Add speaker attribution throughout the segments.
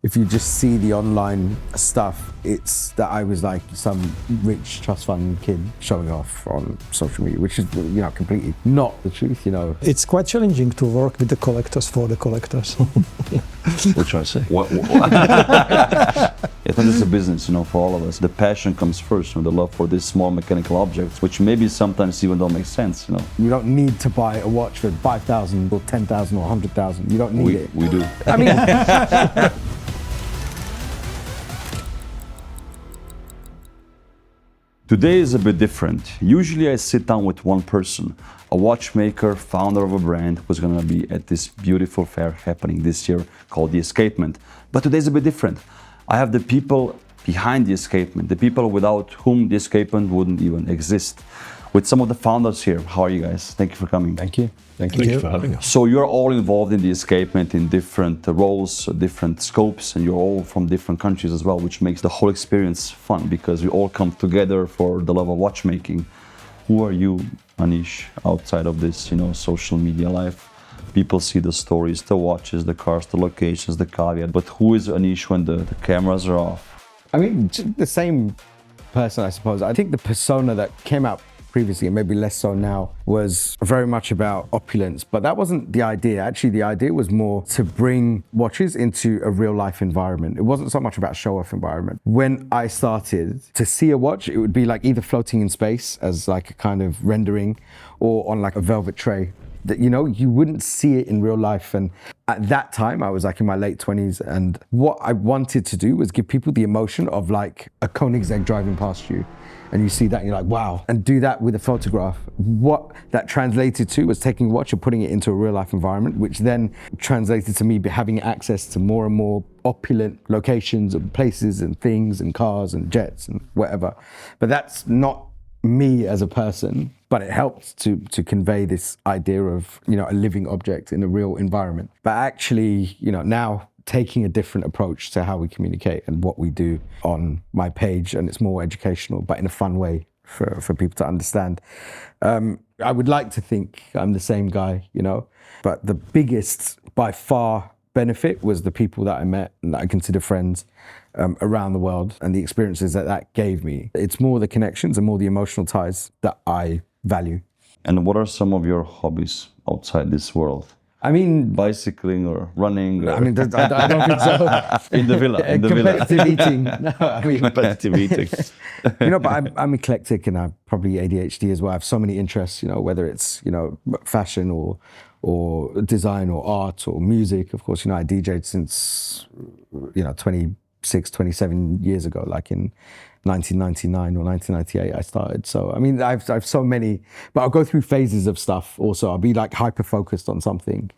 Speaker 1: if you just see the online stuff, it's that I was like some rich trust fund kid showing off on social media, which is, completely not the truth,
Speaker 2: It's quite challenging to work with the collectors for the collectors.
Speaker 3: What trying to say?
Speaker 4: It's not just a business, for all of us. The passion comes first, the love for these small mechanical objects, which maybe sometimes even don't make sense,
Speaker 1: You don't need to buy a watch for 5,000 or 10,000 or 100,000. You don't need it.
Speaker 4: We do.
Speaker 1: I mean,
Speaker 4: Today is a bit different. Usually I sit down with one person, a watchmaker, founder of a brand, who's gonna be at this beautiful fair happening this year called The Escapement. But today's a bit different. I have the people behind The Escapement, the people without whom The Escapement wouldn't even exist. With some of the founders here. How are you guys? Thank you for coming.
Speaker 1: thank you.
Speaker 3: Thank you for having us.
Speaker 4: So you're all involved in The Escapement in different roles, different scopes, and you're all from different countries as well, which makes the whole experience fun because we all come together for the love of watchmaking. Who are you, Anish, outside of this, social media life? People see the stories, the watches, the cars, the locations, the caveat, but who is Anish when the cameras are off?
Speaker 1: I mean, the same person, I suppose. I think the persona that came out previously, and maybe less so now, was very much about opulence, but that wasn't the idea. Actually, the idea was more to bring watches into a real life environment. It wasn't so much about show off environment. When I started to see a watch, it would be like either floating in space as like a kind of rendering or on like a velvet tray. That, you wouldn't see it in real life. And at that time, I was like in my late 20s. And what I wanted to do was give people the emotion of like a Koenigsegg driving past you. And you see that and you're like, wow. And do that with a photograph. What that translated to was taking a watch and putting it into a real life environment, which then translated to me having access to more and more opulent locations and places and things and cars and jets and whatever. But that's not me as a person, but it helped to convey this idea of, a living object in a real environment. But actually, now taking a different approach to how we communicate and what we do on my page, and it's more educational, but in a fun way for people to understand. I would like to think I'm the same guy, but the biggest, by far, benefit was the people that I met and that I consider friends around the world and the experiences that gave me. It's more the connections and more the emotional ties that I value.
Speaker 4: And what are some of your hobbies outside this world?
Speaker 1: I mean,
Speaker 4: bicycling or running? Or
Speaker 1: I don't think so.
Speaker 4: In the villa.
Speaker 1: Competitive eating. No,
Speaker 4: competitive eating.
Speaker 1: But I'm eclectic and I probably ADHD as well. I have so many interests, whether it's, fashion or design or art or music. Of course, I DJ'd since, 26, 27 years ago, like in 1999 or 1998 I started. So, I mean, I've so many, but I'll go through phases of stuff also. I'll be like hyper-focused on something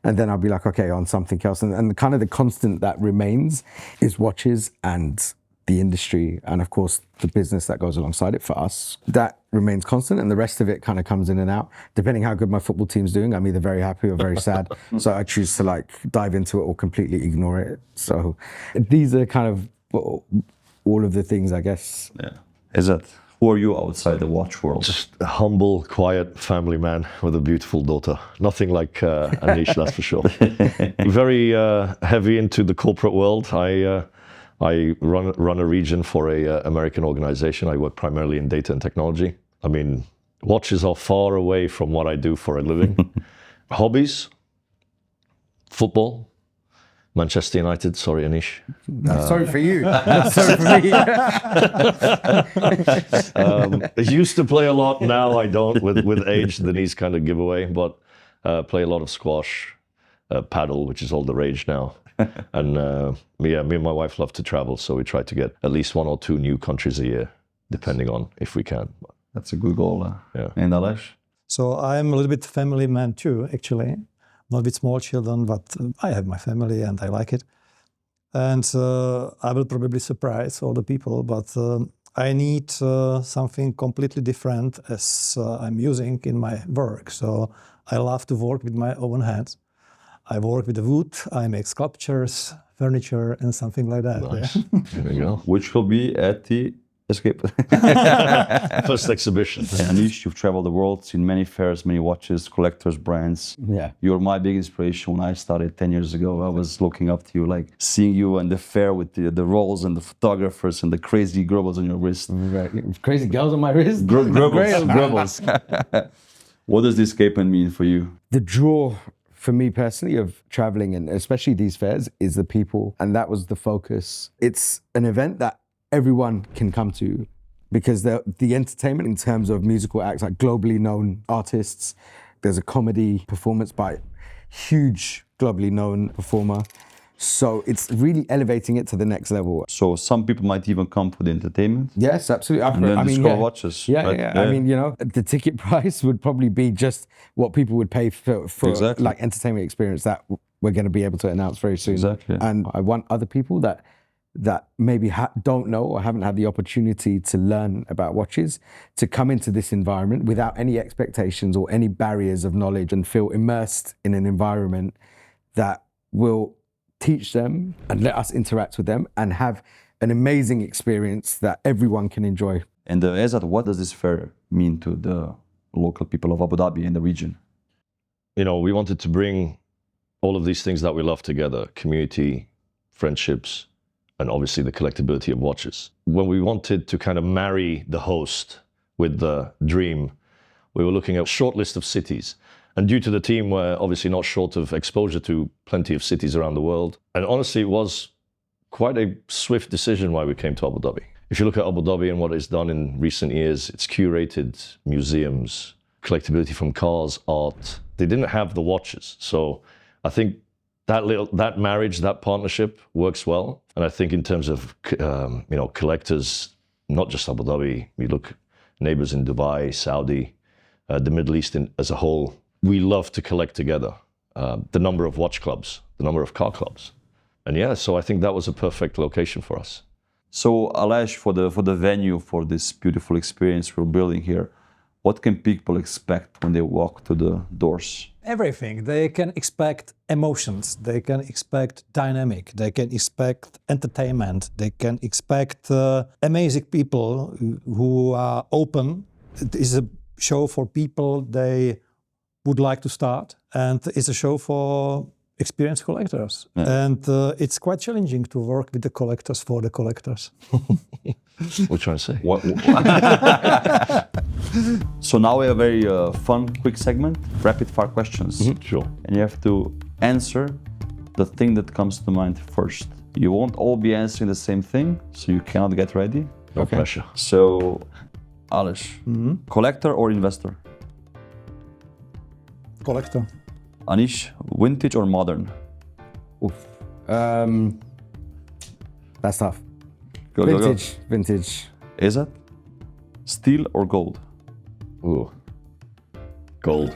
Speaker 1: and then I'll be like, okay, on something else. And kind of the constant that remains is watches and the industry and of course the business that goes alongside it for us. That remains constant and the rest of it kind of comes in and out. Depending how good my football team's doing, I'm either very happy or very sad. So I choose to like dive into it or completely ignore it. So these are kind of all of the things, I guess.
Speaker 4: Yeah. Ezzat, who are you outside the watch world?
Speaker 3: Just a humble, quiet family man with a beautiful daughter. Nothing like Anish, that's for sure. Very heavy into the corporate world. I run a region for a American organization. I work primarily in data and technology. I mean, watches are far away from what I do for a living. Hobbies, football, Manchester United. Sorry, Anish.
Speaker 1: Sorry for you. Sorry for me.
Speaker 3: I used to play a lot. Now I don't. With age, the knees kind of give away. But play a lot of squash, paddle, which is all the rage now. And me and my wife love to travel, so we try to get at least 1 or 2 new countries a year, depending on if we can.
Speaker 4: That's a good goal.
Speaker 3: Yeah.
Speaker 4: And Ales?
Speaker 2: So I'm a little bit family man too, actually. Not with small children, but I have my family and I like it. And I will probably surprise all the people, but I need something completely different as I'm using in my work. So I love to work with my own hands. I work with the wood, I make sculptures, furniture, and something like that.
Speaker 3: Nice.
Speaker 2: Yeah.
Speaker 3: There we go.
Speaker 4: Which will be at the Escape.
Speaker 3: First exhibition.
Speaker 4: Anish, you've traveled the world, seen many fairs, many watches, collectors, brands.
Speaker 1: Yeah.
Speaker 4: You're my big inspiration. When I started 10 years ago, I was looking up to you, like seeing you on the fair with the rolls and the photographers and the crazy grubbles on your wrist.
Speaker 1: Right. Crazy girls on my wrist.
Speaker 4: Grubbles. What does the escapement mean for you?
Speaker 1: The draw for me personally of traveling, and especially these fairs, is the people. And that was the focus. It's an event that everyone can come to, because the entertainment in terms of musical acts, like globally known artists, there's a comedy performance by a huge globally known performer. So it's really elevating it to the next level.
Speaker 4: So some people might even come for the entertainment.
Speaker 1: Yes, absolutely.
Speaker 4: And then discover watches.
Speaker 1: Yeah,
Speaker 4: right?
Speaker 1: yeah. I mean, the ticket price would probably be just what people would pay for
Speaker 4: Exactly.
Speaker 1: like entertainment experience that we're going to be able to announce very soon.
Speaker 4: Exactly.
Speaker 1: And I want other people that maybe don't know or haven't had the opportunity to learn about watches to come into this environment without any expectations or any barriers of knowledge, and feel immersed in an environment that will teach them and let us interact with them and have an amazing experience that everyone can enjoy.
Speaker 4: And Ezzat, what does this fair mean to the local people of Abu Dhabi and the region?
Speaker 3: We wanted to bring all of these things that we love together: community, friendships, and obviously the collectability of watches. When we wanted to kind of marry the host with the dream, we were looking at a short list of cities. And due to the team, we're obviously not short of exposure to plenty of cities around the world. And honestly, it was quite a swift decision why we came to Abu Dhabi. If you look at Abu Dhabi and what it's done in recent years, it's curated museums, collectability from cars, art. They didn't have the watches. So I think that marriage, that partnership works well. And I think in terms of collectors, not just Abu Dhabi, we look neighbors in Dubai, Saudi, the Middle East as a whole. We love to collect together. The number of watch clubs, the number of car clubs. And yeah, so I think that was a perfect location for us.
Speaker 4: So Ales, for the venue, for this beautiful experience we're building here, what can people expect when they walk to the doors?
Speaker 2: Everything. They can expect emotions, they can expect dynamic, they can expect entertainment, they can expect amazing people who are open. It is a show for people they would like to start, and it's a show for experienced collectors.
Speaker 4: Yeah.
Speaker 2: And it's quite challenging to work with the collectors for the collectors.
Speaker 3: What are you trying to say?
Speaker 4: So now we have a very fun, quick segment, rapid fire questions.
Speaker 3: Sure.
Speaker 4: And you have to answer the thing that comes to mind first. You won't all be answering the same thing, so you cannot get ready.
Speaker 3: No pressure.
Speaker 4: So, Ales, collector or investor?
Speaker 2: Collector.
Speaker 4: Anish, vintage or modern?
Speaker 1: Oof. That's tough.
Speaker 4: Go.
Speaker 1: Vintage.
Speaker 4: Ezzat, steel or gold?
Speaker 3: Ooh. Gold.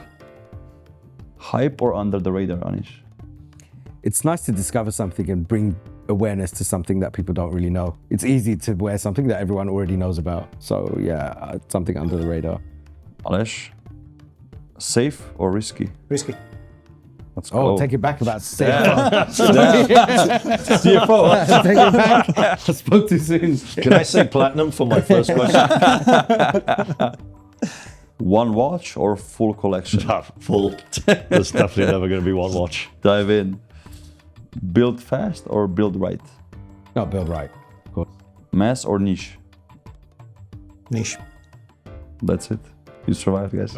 Speaker 4: Hype or under the radar, Anish?
Speaker 1: It's nice to discover something and bring awareness to something that people don't really know. It's easy to wear something that everyone already knows about. So yeah, something under the radar.
Speaker 4: Ales, safe or risky?
Speaker 2: Risky.
Speaker 4: Let's
Speaker 1: Oh,
Speaker 4: go.
Speaker 1: take it back about safe.
Speaker 4: CFO.
Speaker 1: Take it back. I spoke too soon.
Speaker 3: Can I say platinum for my first question?
Speaker 4: One watch or full collection?
Speaker 3: Full. There's definitely never going to be one watch.
Speaker 4: Dive in. Build fast or build right?
Speaker 1: No, build right. Of course.
Speaker 4: Mass or niche?
Speaker 2: Niche.
Speaker 4: That's it. You survived, guys.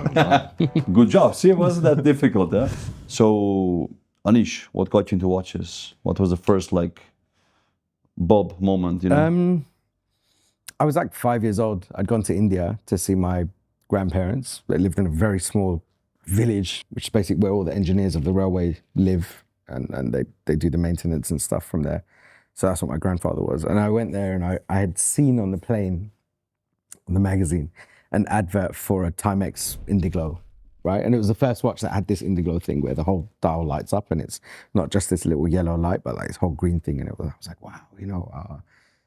Speaker 4: Good job. See, it wasn't that difficult, huh? So, Anish, what got you into watches? What was the first, Bob moment,
Speaker 1: I was like 5 years old. I'd gone to India to see my grandparents. They lived in a very small village, which is basically where all the engineers of the railway live, and they do the maintenance and stuff from there. So that's what my grandfather was. And I went there and I had seen on the plane, on the magazine, an advert for a Timex Indiglo, right? And it was the first watch that had this Indiglo thing where the whole dial lights up and it's not just this little yellow light, but like this whole green thing. And I was like, wow,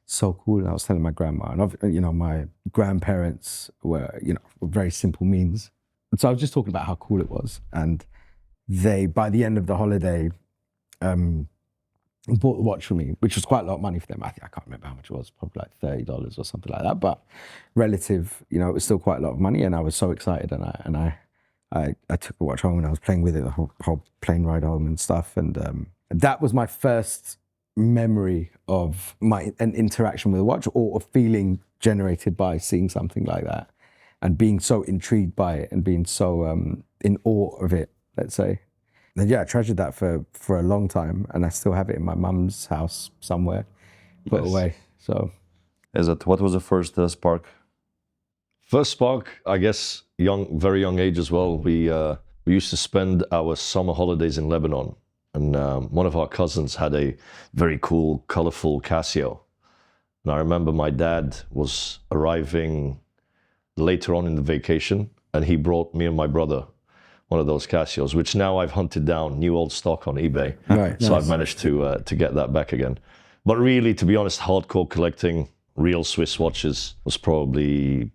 Speaker 1: so cool. And I was telling my grandma, and my grandparents were, very simple means. And so I was just talking about how cool it was. And they, by the end of the holiday, and bought the watch for me, which was quite a lot of money for them. I can't remember how much it was, probably like $30 or something like that. But relative, you know, it was still quite a lot of money, and I was so excited. And I took the watch home and I was playing with it the whole plane ride home and stuff. And that was my first memory of an interaction with a watch, or a feeling generated by seeing something like that, and being so intrigued by it and being so in awe of it, let's say. And yeah, I treasured that for a long time, and I still have it in my mum's house somewhere, put away. So,
Speaker 4: Ezzat, what was the first spark?
Speaker 3: First spark, I guess, very young age as well. We used to spend our summer holidays in Lebanon, and one of our cousins had a very cool, colorful Casio. And I remember my dad was arriving later on in the vacation, and he brought me and my brother one of those Casios, which now I've hunted down, new old stock on eBay.
Speaker 1: Right,
Speaker 3: so
Speaker 1: nice.
Speaker 3: I've managed to get that back again. But really, to be honest, hardcore collecting real Swiss watches was probably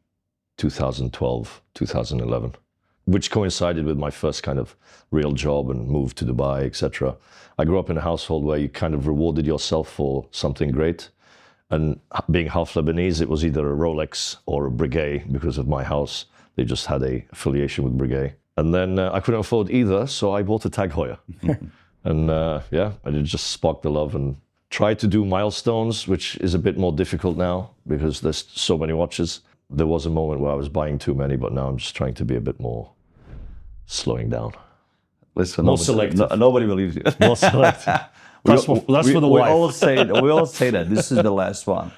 Speaker 3: 2012, 2011, which coincided with my first kind of real job and move to Dubai, etc. I grew up in a household where you kind of rewarded yourself for something great. And being half Lebanese, it was either a Rolex or a Breguet because of my house. They just had a affiliation with Breguet. And then I couldn't afford either, so I bought a Tag Heuer. And yeah, and it just sparked the love, and tried to do milestones, which is a bit more difficult now because there's so many watches. There was a moment where I was buying too many, but now I'm just trying to be a bit more slowing down.
Speaker 4: Listen,
Speaker 3: More selective.
Speaker 4: Nobody believes you.
Speaker 3: More selective. That's for the
Speaker 4: we
Speaker 3: wife.
Speaker 4: We all say that. This is the last one.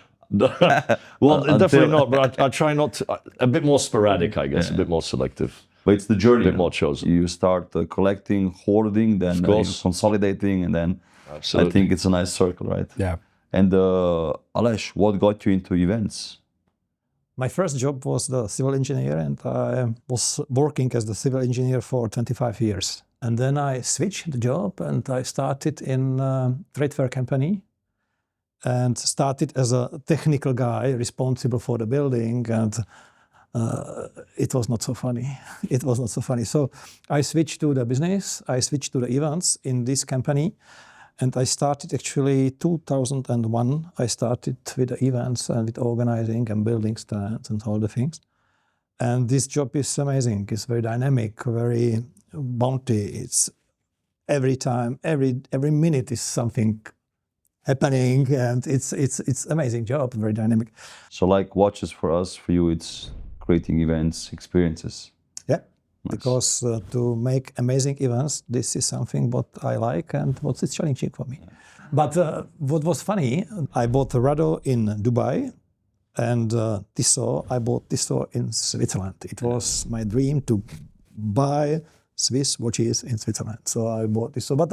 Speaker 3: Well, definitely not, but I try not to, a bit more sporadic, I guess, a bit more selective.
Speaker 4: But it's the journey.
Speaker 3: A bit more chosen.
Speaker 4: You start collecting, hoarding, then consolidating, and then
Speaker 3: Absolutely.
Speaker 4: I think it's a nice circle, right?
Speaker 1: Yeah.
Speaker 4: And Ales, what got you into events?
Speaker 2: My first job was the civil engineer, and I was working as the civil engineer for 25 years. And then I switched the job, and I started in a trade fair company, and started as a technical guy responsible for the building, and it was not so funny. It was not so funny. So I switched to the business. I switched to the events in this company. And I started actually 2001. I started with the events and with organizing and building stands and all the things. And this job is amazing. It's very dynamic, very bounty. It's every time, every minute is something happening, and it's amazing job, very dynamic.
Speaker 4: So like watches for us, for you, it's creating events, experiences.
Speaker 2: Yeah,
Speaker 4: Nice.
Speaker 2: because to make amazing events, this is something what I like and what is challenging for me. But what was funny, I bought a Rado in Dubai, and Tissot, I bought Tissot in Switzerland. It was my dream to buy Swiss watches in Switzerland. So I bought Tissot, but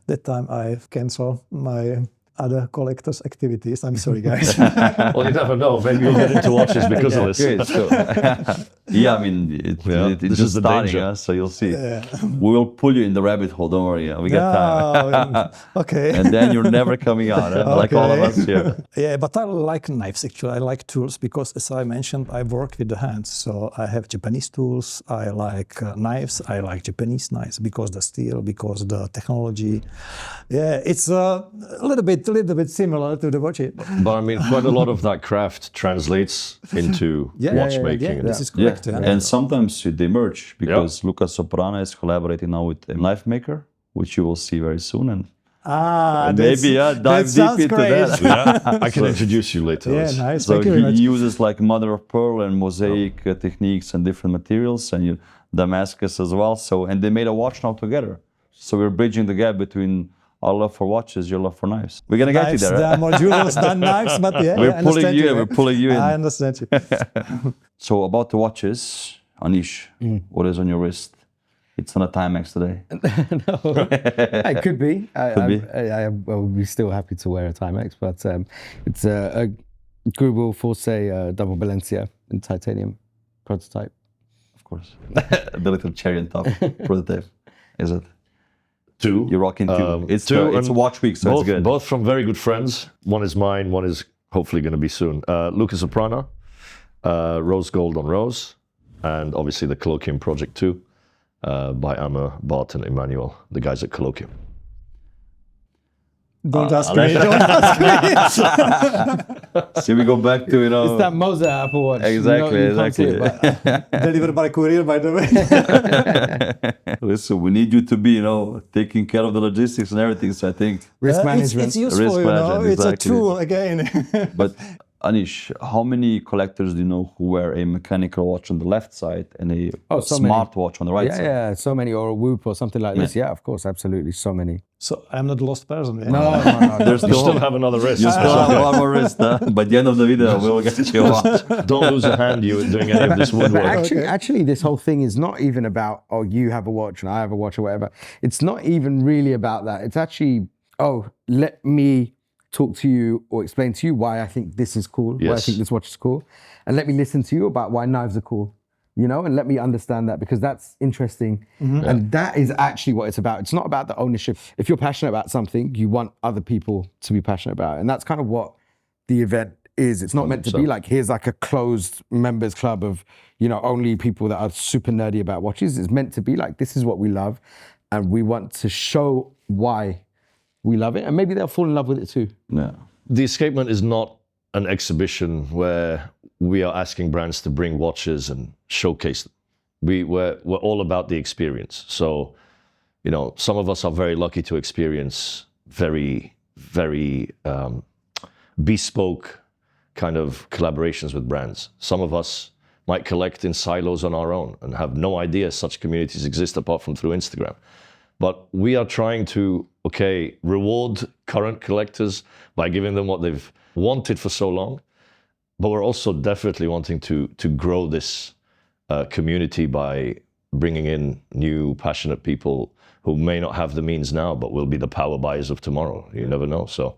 Speaker 2: that time I canceled my other collectors' activities. I'm sorry, guys.
Speaker 3: Well, you never know. Maybe you'll get into watches because of this.
Speaker 4: Good, so, yeah, I mean, it's
Speaker 3: This
Speaker 4: just
Speaker 3: is the
Speaker 4: starting,
Speaker 3: danger.
Speaker 4: so you'll see. We will pull you in the rabbit hole, don't worry. We got time.
Speaker 2: Okay.
Speaker 4: And then you're never coming out, like all of us here.
Speaker 2: Yeah, but I like knives, actually. I like tools because, as I mentioned, I work with the hands. So I have Japanese tools. I like knives. I like Japanese knives because the steel, because the technology. Yeah, it's a little bit similar to the watch.
Speaker 3: But I mean, quite a lot of that craft translates into watchmaking.
Speaker 2: Yeah, this is correct.
Speaker 4: Yeah.
Speaker 2: Yeah.
Speaker 4: And sometimes they merge because Luca Soprano is collaborating now with a knife maker, which you will see very soon. And maybe dive deep into that.
Speaker 3: Yeah, I can introduce you later.
Speaker 2: Yeah, nice.
Speaker 4: So
Speaker 2: Thank you very much.
Speaker 4: he uses like mother of pearl and mosaic techniques and different materials, and Damascus as well. So, and they made a watch now together. So we're bridging the gap between our love for watches, your love for knives. We're gonna get you there.
Speaker 2: There are more jewels than knives, but yeah,
Speaker 4: We're pulling you in.
Speaker 2: I understand you.
Speaker 4: So about the watches, Anish, what is on your wrist? It's not a Timex today.
Speaker 1: No, it could be. I will be still happy to wear a Timex, but it's a Google Force double Valencia in titanium prototype.
Speaker 4: Of course. The little cherry on top prototype. Is it?
Speaker 3: Two.
Speaker 4: You're rocking two. It's a watch week, so
Speaker 3: both,
Speaker 4: it's good.
Speaker 3: Both from very good friends. One is mine, one is hopefully going to be soon. Luca Soprano, Rose Gold on Rose, and obviously the Colloquium Project 2 by Anish Bhatt and Emmanuel, the guys at Colloquium.
Speaker 2: Don't ask me. Don't ask me.
Speaker 4: See, we go back to, you know...
Speaker 1: It's that Moser Apple Watch.
Speaker 4: Exactly,
Speaker 1: you can't see it, but-
Speaker 2: Delivered by courier, by the way.
Speaker 4: Listen, we need you to be, you know, taking care of the logistics and everything, so I think...
Speaker 1: Risk management.
Speaker 2: It's useful,
Speaker 4: Risk
Speaker 2: you know.
Speaker 4: management,
Speaker 2: It's a
Speaker 4: exactly.
Speaker 2: tool again.
Speaker 4: But Anish, how many collectors do you know who wear a mechanical watch on the left side and a
Speaker 1: so many.
Speaker 4: smartwatch on the right
Speaker 1: Yeah,
Speaker 4: side?
Speaker 1: yeah, so many, or a Whoop or something like this. Yeah, of course, absolutely, so many.
Speaker 2: So I'm not a lost person. Yeah?
Speaker 1: No.
Speaker 4: There's
Speaker 3: You still have another wrist.
Speaker 4: You still have one more wrist, huh? By the end of the video, we'll get you a watch.
Speaker 3: Don't lose a hand you doing any of this
Speaker 1: But
Speaker 3: woodwork.
Speaker 1: actually, this whole thing is not even about, oh, you have a watch and I have a watch or whatever. It's not even really about that. It's actually, oh, let me talk to you or explain to you why I think this is cool, why I
Speaker 3: Yes.
Speaker 1: think this watch is cool. And let me listen to you about why knives are cool, you know, and let me understand that because that's interesting. And that is actually what it's about. It's not about the ownership. If you're passionate about something, you want other people to be passionate about it. And that's kind of what the event is. It's not meant to be like, here's like a closed members club of, you know, only people that are super nerdy about watches. It's meant to be like, this is what we love. And we want to show why we love it. And maybe they'll fall in love with it too.
Speaker 4: Yeah.
Speaker 3: The Escapement is not an exhibition where we are asking brands to bring watches and showcase them. We're all about the experience. So, you know, some of us are very lucky to experience very, very bespoke kind of collaborations with brands. Some of us might collect in silos on our own and have no idea such communities exist apart from through Instagram. But we are trying to, reward current collectors by giving them what they've wanted for so long. But we're also definitely wanting to grow this community by bringing in new, passionate people who may not have the means now, but will be the power buyers of tomorrow. You never know. So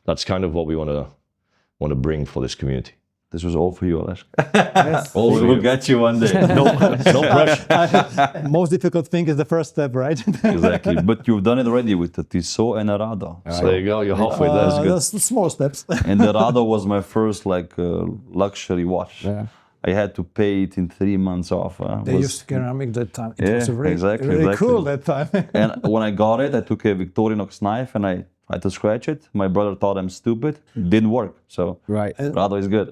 Speaker 3: that's kind of what we want to bring for this community.
Speaker 4: This was all for you, Ales.
Speaker 1: Yes.
Speaker 4: We'll get you one day.
Speaker 3: No pressure.
Speaker 2: Most difficult thing is the first step, right?
Speaker 4: Exactly. But you've done it already with the Tissot and a Rada.
Speaker 3: So there you go. You're halfway there.
Speaker 2: That's small steps.
Speaker 4: And the Rada was my first luxury watch.
Speaker 1: Yeah.
Speaker 4: I had to pay it in 3 months off.
Speaker 2: They used ceramic that time. It
Speaker 4: Yeah,
Speaker 2: was really,
Speaker 4: exactly,
Speaker 2: really
Speaker 4: exactly.
Speaker 2: cool that time.
Speaker 4: And when I got it, I took a Victorinox knife and I had to scratch it. My brother thought I'm stupid. Didn't work. So
Speaker 1: Right.
Speaker 4: Rada is good.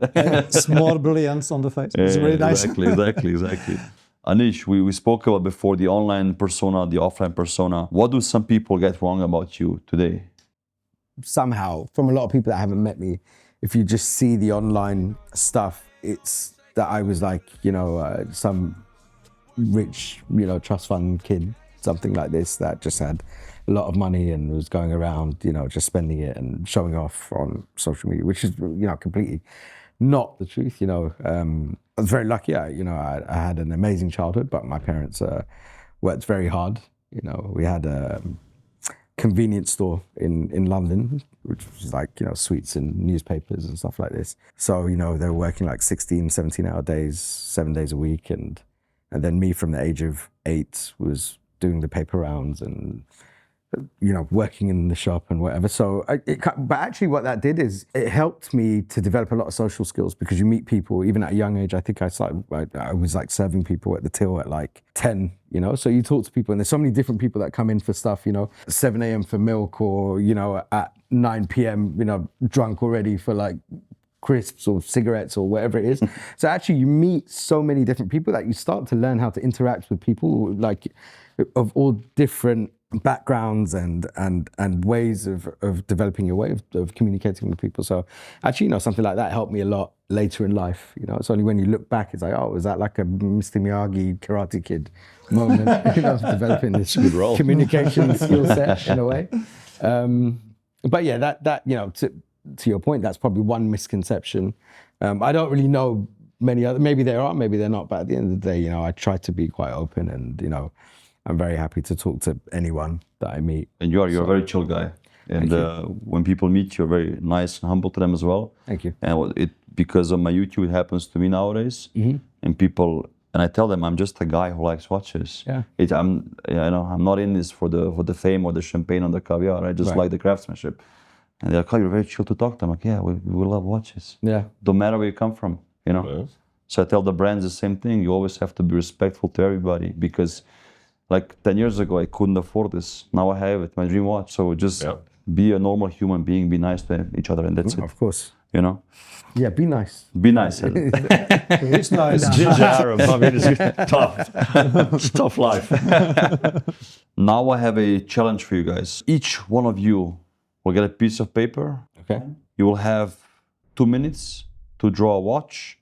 Speaker 2: Small brilliance on the face. It's really nice.
Speaker 4: Exactly. Anish, we spoke about before the online persona, the offline persona. What do some people get wrong about you today?
Speaker 1: Somehow, from a lot of people that haven't met me, if you just see the online stuff, it's that I was like, you know, some rich, you know, trust fund kid, something like this, that just had a lot of money and was going around, you know, just spending it and showing off on social media, which is, you know, completely not the truth. You know, I was very lucky. I had an amazing childhood, but my parents worked very hard. You know, we had a convenience store in London, which was like, you know, sweets and newspapers and stuff like this. So, you know, they were working like 16, 17-hour days, 7 days a week. And then me from the age of 8 was doing the paper rounds and, you know, working in the shop and whatever. So, but actually what that did is it helped me to develop a lot of social skills because you meet people, even at a young age. I think I was like serving people at the till at like 10, you know? So you talk to people and there's so many different people that come in for stuff, you know, 7 a.m. for milk or, you know, at 9 p.m., you know, drunk already for like crisps or cigarettes or whatever it is. So actually you meet so many different people that you start to learn how to interact with people like of all different backgrounds and ways of developing your way of communicating with people. So actually, you know, something like that helped me a lot later in life. You know, it's only when you look back, it's like, oh, was that like a Mr. Miyagi Karate Kid moment, you know, developing this
Speaker 3: good role.
Speaker 1: communication skill set in a way. But yeah, that you know, to your point, that's probably one misconception. I don't really know many other, maybe there are, maybe they're not, but at the end of the day, you know, I try to be quite open and, you know, I'm very happy to talk to anyone that I meet.
Speaker 4: And you're a very chill guy. And when people meet you, you're very nice and humble to them as well.
Speaker 1: Thank you.
Speaker 4: And because of my YouTube, it happens to me nowadays. And people, and I tell them I'm just a guy who likes watches.
Speaker 1: Yeah.
Speaker 4: I'm not in this for the fame or the champagne or the caviar. I just like the craftsmanship. And they're like, oh, you're very chill to talk to. I'm like, yeah, we love watches.
Speaker 1: Yeah.
Speaker 4: Don't matter where you come from, you know.
Speaker 3: Yeah.
Speaker 4: So I tell the brands the same thing. You always have to be respectful to everybody because like 10 years ago, I couldn't afford this. Now I have it, my dream watch. So just Be a normal human being, be nice to each other, and that's it.
Speaker 1: Of course.
Speaker 4: You know?
Speaker 1: Yeah, be nice.
Speaker 4: Be nice.
Speaker 2: It's nice.
Speaker 3: Ginger Arab. I mean, it's tough. It's a tough life.
Speaker 4: Now I have a challenge for you guys. Each one of you will get a piece of paper.
Speaker 1: Okay.
Speaker 4: You will have 2 minutes to draw a watch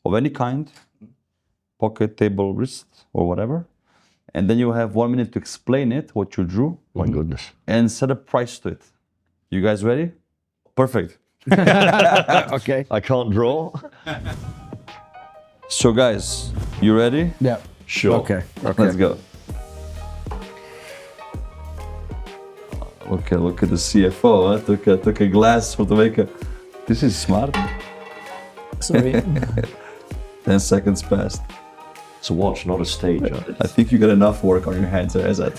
Speaker 4: of any kind, pocket, table, wrist, or whatever. And then you have 1 minute to explain it, what you drew,
Speaker 3: My goodness.
Speaker 4: and set a price to it. You guys ready? Perfect.
Speaker 1: Okay.
Speaker 3: I can't draw.
Speaker 4: So guys, you ready?
Speaker 1: Yeah.
Speaker 3: Sure.
Speaker 1: Okay.
Speaker 4: Let's go. Look at the CFO. Huh? Took a glass for the maker. This is smart.
Speaker 2: Sorry.
Speaker 4: 10 seconds passed.
Speaker 3: It's a watch, not a stage. Huh?
Speaker 4: I think you got enough work on your hands there, Ezzat.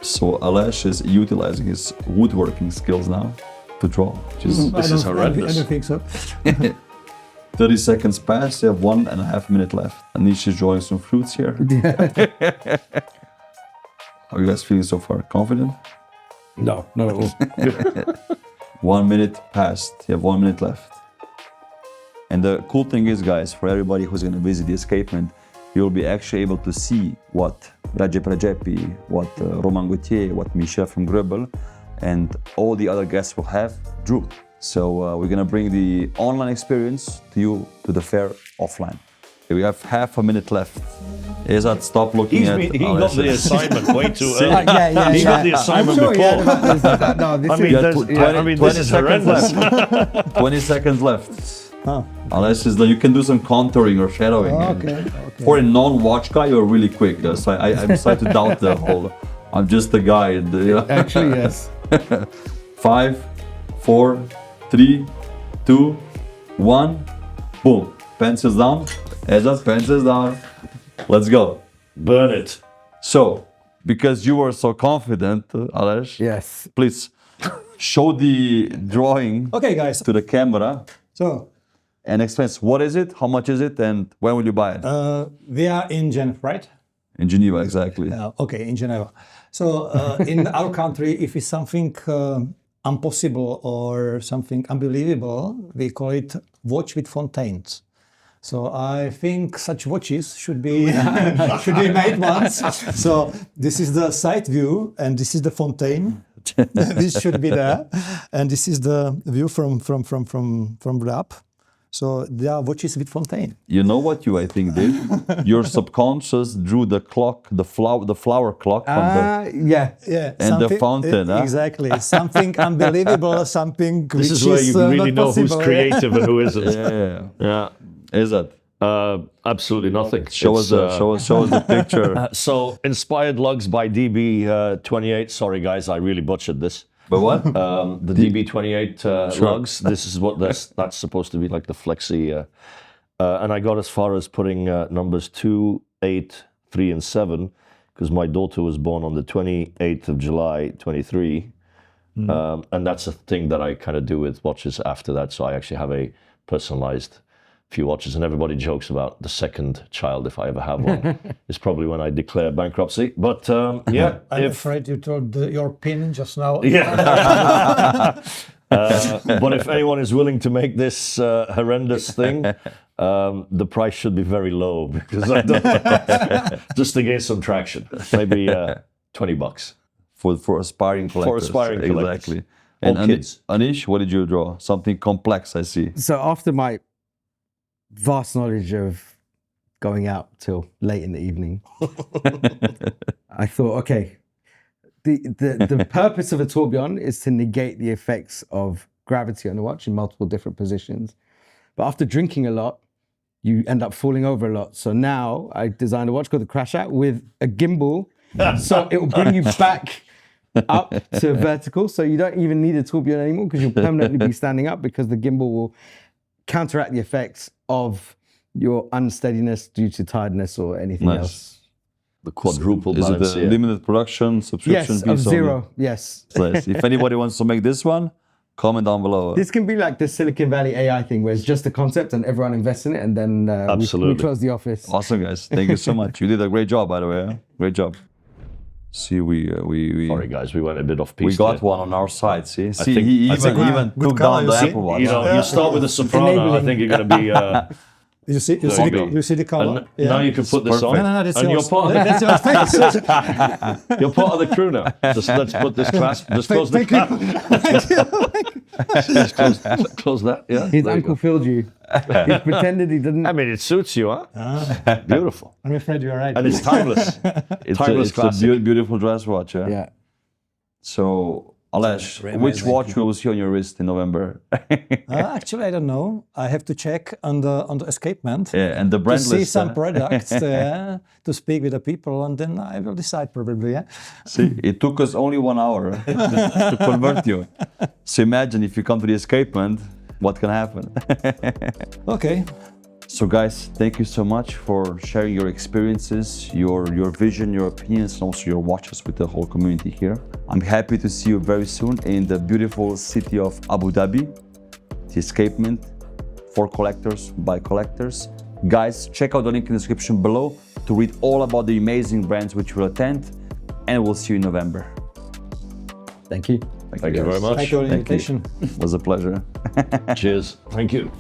Speaker 4: So Ales is utilizing his woodworking skills now to draw.
Speaker 3: This is horrendous.
Speaker 2: I don't think so.
Speaker 4: 30 seconds passed, you have 1.5 minutes left. Anish is drawing some fruits here. How are you guys feeling so far? Confident?
Speaker 1: No, not at all.
Speaker 4: 1 minute passed, you have 1 minute left. And the cool thing is, guys, for everybody who's going to visit the escapement, you'll be actually able to see what Recep Recepi, what Roman Gauthier, what Michel from Gröbel, and all the other guests will have drew. So we're going to bring the online experience to you, to the fair offline. Okay, we have half a minute left. Ezzat, stop looking at
Speaker 3: He got the assignment way too early.
Speaker 1: Yeah.
Speaker 3: He got the assignment
Speaker 1: I'm sure he
Speaker 3: before.
Speaker 1: heard about this. No, this
Speaker 3: I mean,
Speaker 1: is...
Speaker 3: this is horrendous.
Speaker 4: 20 seconds left. Unless is that you can do some contouring or shadowing.
Speaker 2: Okay.
Speaker 4: For a non-watch guy, you're really quick. So I'm starting to doubt the whole. I'm just a guy.
Speaker 1: Actually, yes.
Speaker 4: 5, 4, 3, 2, 1. Boom. Pencils down. Ezzat, pencils down. Let's go.
Speaker 3: Burn it.
Speaker 4: So, because you were so confident, Ales,
Speaker 1: Yes.
Speaker 4: please show the drawing
Speaker 2: Okay, guys.
Speaker 4: to the camera
Speaker 2: So
Speaker 4: and explain what is it, how much is it, and when will you buy it?
Speaker 2: we are in Geneva, right?
Speaker 4: In Geneva, exactly.
Speaker 2: Okay, in Geneva. So in our country, if it's something impossible or something unbelievable, we call it watch with fontaines. So I think such watches should be made once. So this is the side view, and this is the fontaine. This should be there, and this is the view from the up. So there are watches with fontaine.
Speaker 4: You know what you, I think, did? Your subconscious drew the clock, the flower clock on the...
Speaker 1: Yeah.
Speaker 4: And the fountain, huh?
Speaker 2: Exactly. Something unbelievable, something
Speaker 3: This
Speaker 2: which
Speaker 3: is where you really
Speaker 2: not
Speaker 3: know who's
Speaker 2: possible.
Speaker 3: creative and who isn't.
Speaker 4: Yeah.
Speaker 3: Yeah.
Speaker 4: Is that?
Speaker 3: Absolutely nothing.
Speaker 4: Show us the picture.
Speaker 3: So, inspired lugs by DB28. Sorry, guys, I really butchered this.
Speaker 4: But what?
Speaker 3: The DB28 lugs. This is what that's supposed to be like the flexi. And I got as far as putting numbers 2, 8, 3, and 7 because my daughter was born on the 28th of July, 23. And that's a thing that I kind of do with watches after that. So I actually have a personalized few watches, and everybody jokes about the second child, if I ever have one, is probably when I declare bankruptcy. But yeah,
Speaker 2: I'm afraid you told your pin just now.
Speaker 3: yeah. But if anyone is willing to make this horrendous thing, the price should be very low because I don't just to gain some traction. Maybe $20
Speaker 4: For aspiring collectors.
Speaker 3: for aspiring collectors.
Speaker 4: Exactly.
Speaker 3: All
Speaker 4: And
Speaker 3: kids.
Speaker 4: Anish, what did you draw? Something complex, I see.
Speaker 1: So after my vast knowledge of going out till late in the evening, I thought, okay, the purpose of a tourbillon is to negate the effects of gravity on the watch in multiple different positions. But after drinking a lot, you end up falling over a lot. So now I designed a watch called the Crash Out with a gimbal. So it will bring you back up to vertical. So you don't even need a tourbillon anymore because you'll permanently be standing up because the gimbal will counteract the effects of your unsteadiness due to tiredness or anything else.
Speaker 3: The quadruple
Speaker 4: Is it
Speaker 3: balance.
Speaker 4: a
Speaker 3: Yeah.
Speaker 4: limited production subscription
Speaker 1: Yes,
Speaker 4: piece?
Speaker 1: of zero. Yes.
Speaker 4: Nice. If anybody wants to make this one, comment down below.
Speaker 1: This can be like the Silicon Valley AI thing where it's just a concept and everyone invests in it and then we
Speaker 3: Absolutely.
Speaker 1: close the office.
Speaker 4: Awesome, guys. Thank you so much. You did a great job, by the way. Huh? Great job. See, we
Speaker 3: Sorry, guys, we went a bit off piece.
Speaker 4: we got
Speaker 3: there.
Speaker 4: one on our side. See,
Speaker 3: think-
Speaker 4: he
Speaker 3: I
Speaker 4: even,
Speaker 3: think-
Speaker 4: he even
Speaker 2: Good
Speaker 4: took
Speaker 2: color,
Speaker 4: down the
Speaker 2: you see?
Speaker 4: Apple Watch.
Speaker 3: You know, you start with a soprano. I
Speaker 1: enabling.
Speaker 3: think you're going to be.
Speaker 2: You see,
Speaker 3: There you go.
Speaker 2: you see the color?
Speaker 3: And now you can put this on.
Speaker 2: No, that's
Speaker 3: and
Speaker 2: yours.
Speaker 3: you're part, of
Speaker 2: That's your face.
Speaker 3: the, you're part of the crew now. Just let's put this clasp. Just close the
Speaker 2: Thank you.
Speaker 3: clasp. Just close that. Yeah.
Speaker 1: His
Speaker 3: there you
Speaker 1: uncle
Speaker 3: go.
Speaker 1: filled you. He pretended he didn't.
Speaker 3: I mean, it suits you, huh? Beautiful.
Speaker 2: I'm afraid you're right.
Speaker 3: And it's timeless.
Speaker 4: It's
Speaker 3: Timeless
Speaker 4: a
Speaker 3: classic.
Speaker 4: beautiful dress watch. Yeah.
Speaker 1: Yeah.
Speaker 4: So, Ales,
Speaker 2: Very
Speaker 4: which
Speaker 2: amazing.
Speaker 4: watch will we see on your wrist in November?
Speaker 2: Actually, I don't know. I have to check on the escapement.
Speaker 4: Yeah, and the
Speaker 2: To
Speaker 4: brand
Speaker 2: see
Speaker 4: list.
Speaker 2: some products, to speak with the people, and then I will decide probably. Yeah.
Speaker 4: See, it took us only 1 hour to convert you. So imagine if you come to the escapement, what can happen?
Speaker 2: Okay.
Speaker 4: So guys, thank you so much for sharing your experiences, your vision, your opinions, and also your watches with the whole community here. I'm happy to see you very soon in the beautiful city of Abu Dhabi, the escapement for collectors, by collectors. Guys, check out the link in the description below to read all about the amazing brands which will attend, and we'll see you in November.
Speaker 1: Thank you.
Speaker 3: Thank you
Speaker 4: guys.
Speaker 3: very much.
Speaker 2: Thank you for the
Speaker 4: Thank you.
Speaker 2: invitation.
Speaker 4: It was a pleasure.
Speaker 3: Cheers. Thank you.